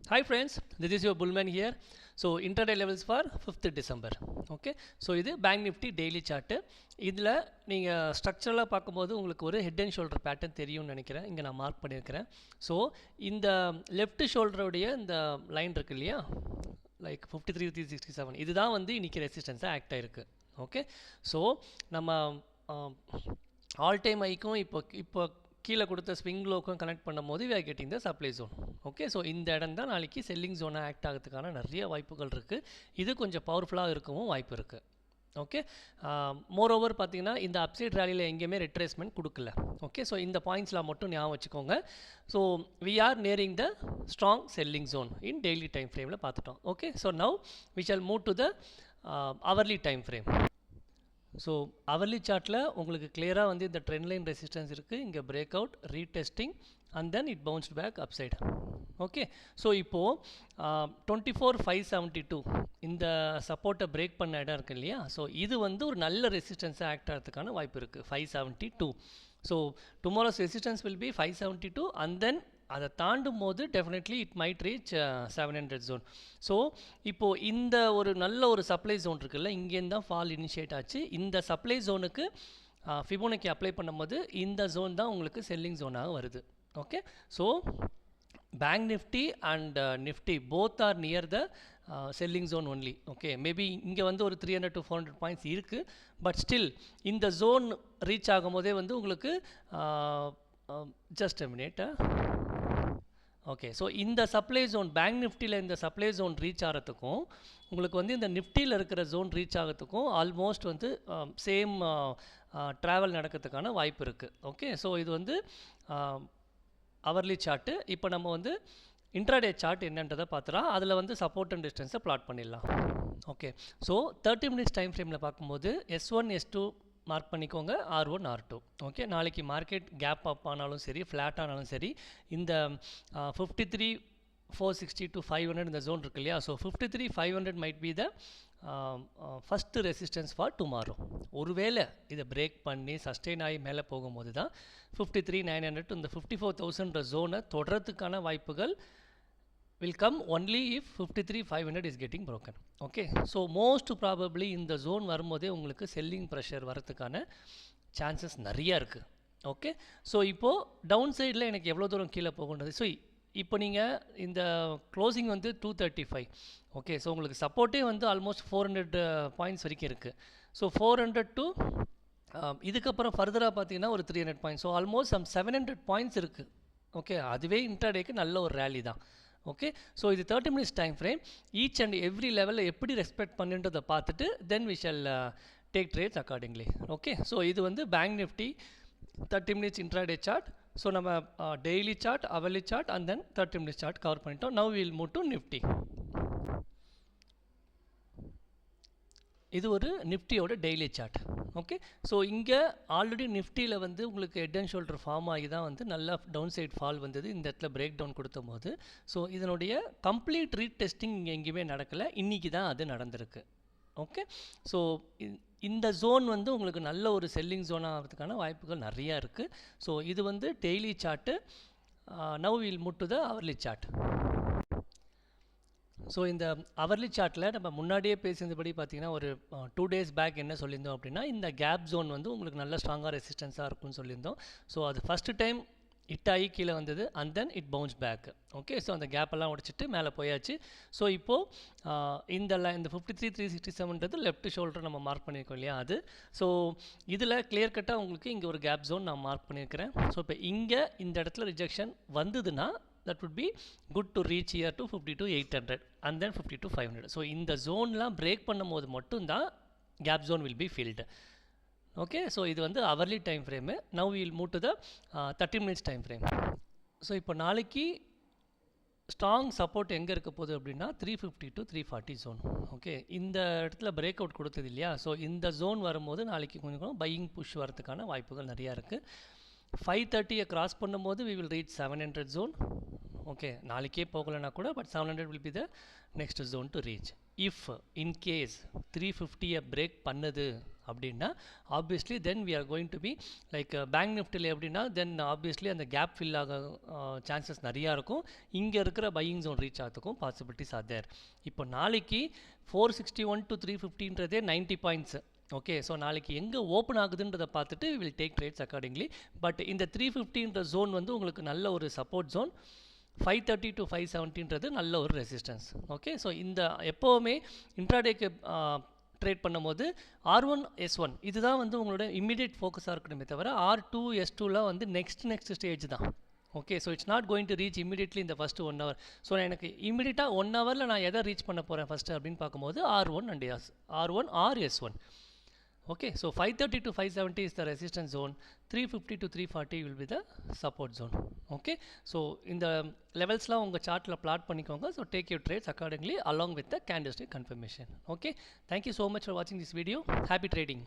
Hi friends, this is your Bullman here. So intraday levels for 5th December. Okay, so இது Bank Nifty daily chart. இதில் நீங்கள் ஸ்ட்ரக்சரலாக பார்க்கும்போது உங்களுக்கு ஒரு head and shoulder pattern தெரியும்னு நினைக்கிறேன். இங்கே நான் மார்க் பண்ணியிருக்கிறேன். ஸோ இந்த லெஃப்ட் ஷோல்டருடைய இந்த லைன் இருக்கு இல்லையா, லைக் 53,367, இதுதான் வந்து இன்றைக்கி ரெசிஸ்டன்ஸாக ஆக்ட் ஆகிருக்கு. ஓகே, ஸோ நம்ம ஆல் டைம் ஐக்கும் இப்போ கீழே கொடுத்த ஸ்விங் லோக்கும் கனெக்ட் பண்ணும்போது we are getting the supply zone. Okay, so இந்த இடம் தான் நாளைக்கு செல்லிங் ஜோனாக ஆக்ட் ஆகிறதுக்கான நிறைய வாய்ப்புகள் இருக்குது. இது கொஞ்சம் பவர்ஃபுல்லாக இருக்கவும் வாய்ப்பு இருக்குது. ஓகே, மோரோவர் பார்த்தீங்கன்னா இந்த அப்சைட் ரேலியில் எங்கேயுமே ரிட்ரேஸ்மெண்ட் கொடுக்கல. ஓகே, ஸோ இந்த பாயிண்ட்ஸ்லாம் மட்டும் ஞாபகம் வச்சுக்கோங்க. So we are nearing the strong selling zone in daily time ஃப்ரேமில் பார்த்துட்டோம். Okay, so now we shall move to the hourly time frame. So hourly சார்ட்டில் உங்களுக்கு கிளியராக வந்து இந்த ட்ரெண்ட் லைன் ரெசிஸ்டன்ஸ் இருக்குது, இங்கே break out, retesting and then it bounced back upside. Okay, so இப்போது 24,572 இந்த சப்போர்ட்டை பிரேக் பண்ண இடம் இருக்குது இல்லையா, ஸோ இது வந்து ஒரு நல்ல ரெசிஸ்டன்ஸாக ஆக்ட் ஆகிறதுக்கான வாய்ப்பு இருக்குது. 572. So tomorrow's resistance will be 572 and then அதை தாண்டும் போது definitely it might reach 700 zone. So இப்போது இந்த ஒரு நல்ல ஒரு சப்ளை ஜோன் இருக்குல்ல, இங்கேருந்து தான் ஃபால் இனிஷியேட் ஆச்சு. இந்த சப்ளை ஜோனுக்கு ஃபிபோனக்கி அப்ளை பண்ணும்போது இந்த ஜோன் தான் உங்களுக்கு செல்லிங் ஜோனாக வருது. Okay, so bank Nifty and Nifty both are near the selling zone only. Okay, maybe இங்கே வந்து ஒரு 300 to 400 பாயிண்ட்ஸ் இருக்குது, பட் ஸ்டில் இந்த ஜோன் ரீச் ஆகும்போதே வந்து உங்களுக்கு just a minute. Okay, so இந்த சப்ளை ஜோன் பேங்க் நிஃப்டியில் இந்த சப்ளை ஜோன் ரீச் ஆகிறதுக்கும் உங்களுக்கு வந்து இந்த நிஃப்டியில் இருக்கிற ஜோன் ரீச் ஆகிறதுக்கும் ஆல்மோஸ்ட் வந்து சேம் ட்ராவல் நடக்கிறதுக்கான வாய்ப்பு இருக்குது. ஓகே, ஸோ இது வந்து அவர்லி சார்ட்டு. இப்போ நம்ம வந்து இன்ட்ராடே சார்ட் என்னன்றதை பார்த்துலாம், அதில் வந்து சப்போர்ட் அண்ட் டிஸ்டன்ஸை பிளாட் பண்ணிடலாம். ஓகே, ஸோ 30 minutes டைம் ஃப்ரேமில் பார்க்கும்போது S1 S2 மார்க் பண்ணிக்கோங்க, R1 R2. ஓகே, நாளைக்கு மார்க்கெட் கேப் அப் ஆனாலும் சரி, ஃப்ளாட் ஆனாலும் சரி, இந்த 53,460 to 500 இந்த ஜோன் இருக்கு இல்லையா, so 53,500 might be the first resistance for tomorrow. ஒருவேளை இதை பிரேக் பண்ணி சஸ்டெயின் ஆகி மேலே போகும்போது தான் 53,900 இந்த 54,000 ஜோனை தொடரத்துக்கான வாய்ப்புகள் will come only if 53,500 is getting broken. Okay, so most probably இந்த ஜோன் வரும்போதே உங்களுக்கு செல்லிங் ப்ரெஷர் வரதுக்கான சான்சஸ் நிறையா இருக்குது. ஓகே, ஸோ இப்போது டவுன் சைடில் எனக்கு எவ்வளோ தூரம் கீழே போகுன்றது. ஸோ இப்போ நீங்கள் இந்த க்ளோசிங் வந்து 235. ஓகே, ஸோ உங்களுக்கு சப்போர்ட்டே வந்து ஆல்மோஸ்ட் 400 பாயிண்ட்ஸ் வரைக்கும் இருக்குது. ஸோ 400 to இதுக்கப்புறம் ஃபர்தராக பார்த்தீங்கன்னா ஒரு 300 பாயிண்ட்ஸ், ஸோ ஆல்மோஸ்ட் 700 பாயிண்ட்ஸ் இருக்குது. ஓகே, அதுவே இன்ட்ராடேக்கு நல்ல ஒரு ரேலி தான். ஓகே, ஸோ இது 30 minutes time frame. Each and every லெவலில் எப்படி ரெஸ்பெக்ட் பண்ணுன்றதை பார்த்துட்டு then we shall take trades accordingly. Okay, so இது வந்து bank Nifty 30 minutes intraday chart. So நம்ம daily chart, hourly chart and then 30 minutes chart cover பண்ணிட்டோம். Now will move to Nifty. இது ஒரு நிஃப்டியோட டெய்லி சார்ட். ஓகே, ஸோ இங்கே ஆல்ரெடி நிஃப்டியில் வந்து உங்களுக்கு ஹெட் அண்ட் ஷோல்டர் ஃபார்ம் ஆகி தான் வந்து நல்லா டவுன் சைட் ஃபால் வந்தது, இந்த இடத்துல பிரேக் டவுன் கொடுத்த போது. ஸோ இதனுடைய கம்ப்ளீட் ரீடெஸ்டிங் இங்கே எங்கேயுமே நடக்கலை, இன்றைக்கி தான் அது நடந்திருக்கு. ஓகே, ஸோ இந்த ஜோன் வந்து உங்களுக்கு நல்ல ஒரு செல்லிங் ஜோன் ஆகிறதுக்கான வாய்ப்புகள் நிறையா இருக்குது. ஸோ இது வந்து daily chart. Now will move to the hourly chart. So இந்த அவர்லி சார்ட்டில் நம்ம முன்னாடியே பேசியிருந்தபடி பார்த்தீங்கன்னா ஒரு 2 days பேக் என்ன சொல்லியிருந்தோம் அப்படின்னா, இந்த கேப் ஜோன் வந்து உங்களுக்கு நல்ல ஸ்ட்ராங்காக ரெசிஸ்டன்ஸாக இருக்கும்னு சொல்லியிருந்தோம். ஸோ அது ஃபஸ்ட்டு டைம் ஹிட் ஆகி கீழே வந்தது and then it bounce back. Okay, so அந்த கேப்பெல்லாம் உடைச்சிட்டு மேலே போயாச்சு. ஸோ இப்போது இந்த 53,367 லெஃப்ட் ஷோல்டர் நம்ம மார்க் பண்ணியிருக்கோம் இல்லையா, அது. ஸோ இதில் கிளியர் கட்டாக உங்களுக்கு இங்கே ஒரு கேப் ஜோன் நான் மார்க் பண்ணியிருக்கிறேன். ஸோ இப்போ இங்கே இந்த இடத்துல ரிஜெக்ஷன் வந்ததுன்னா that would be good to reach here to 52,800 and then 52,500. So இந்த ஜோன்லாம் பிரேக் பண்ணும் போது மட்டும்தான் gap zone will be filled. Okay, so இது வந்து hourly time frame. Now will move to the 30 minutes time frame. So இப்போ நாளைக்கு strong support எங்கே இருக்க போகுது அப்படின்னா 350 to 340 ஜோன். ஓகே, இந்த இடத்துல பிரேக் அவுட் கொடுத்தது இல்லையா, ஸோ இந்த ஜோன் வரும்போது நாளைக்கு கொஞ்சம் பையிங் புஷ் வரதுக்கான வாய்ப்புகள் நிறையா இருக்குது. 530 கிராஸ் பண்ணும்போது we will reach 700 zone. Okay, நாளைக்கே போகலைன்னா கூட but 700 will be the next zone to reach. If in case 350 break பண்ணுது அப்படின்னா obviously then we are going to be like bank நிஃப்டியில் எப்படின்னா தென் ஆப்வியஸ்லி அந்த கேப் ஃபில் ஆக சான்சஸ் நிறையா இருக்கும். இங்கே இருக்கிற பையிங் ஜோன் ரீச் ஆகிறதுக்கும் பாசிபிலிட்டிஸ் ஆர் தேர். இப்போ நாளைக்கு 461 to 350ன்றதே 90 பாயிண்ட்ஸ். ஓகே, ஸோ நாளைக்கு எங்கே ஓப்பன் ஆகுதுன்றதை பார்த்துட்டு will take trades accordingly. But இந்த 350ன்ற ஜோன் வந்து உங்களுக்கு நல்ல ஒரு சப்போர்ட் ஜோன், 530 to 570ன்றது நல்ல ஒரு ரெசிஸ்டன்ஸ். ஓகே, ஸோ இந்த எப்போவுமே இன்ட்ராடேக்கு ட்ரேட் பண்ணும்போது R1 S1 இதுதான் வந்து உங்களோட இம்மிடியேட் ஃபோக்கஸாக இருக்கணுமே தவிர R2 S2லாம் வந்து நெக்ஸ்ட் ஸ்டேஜ் தான். Okay, so it's not going to reach immediately இந்த ஃபஸ்ட்டு 1 hour. ஸோ எனக்கு இமீடியட்டாக 1 hourல நான் எதை ரீச் பண்ண போகிறேன் ஃபஸ்ட்டு அப்படின்னு பார்க்கும்போது R1 and R1 or S1. Okay, so 530 to 570 is the resistance zone, 350 to 340 will be the support zone. Okay, so in the levels la unga chart la plot பண்ணிக்கோங்க. So take your trades accordingly along with the candlestick confirmation. Okay, thank you so much for watching this video. Happy trading.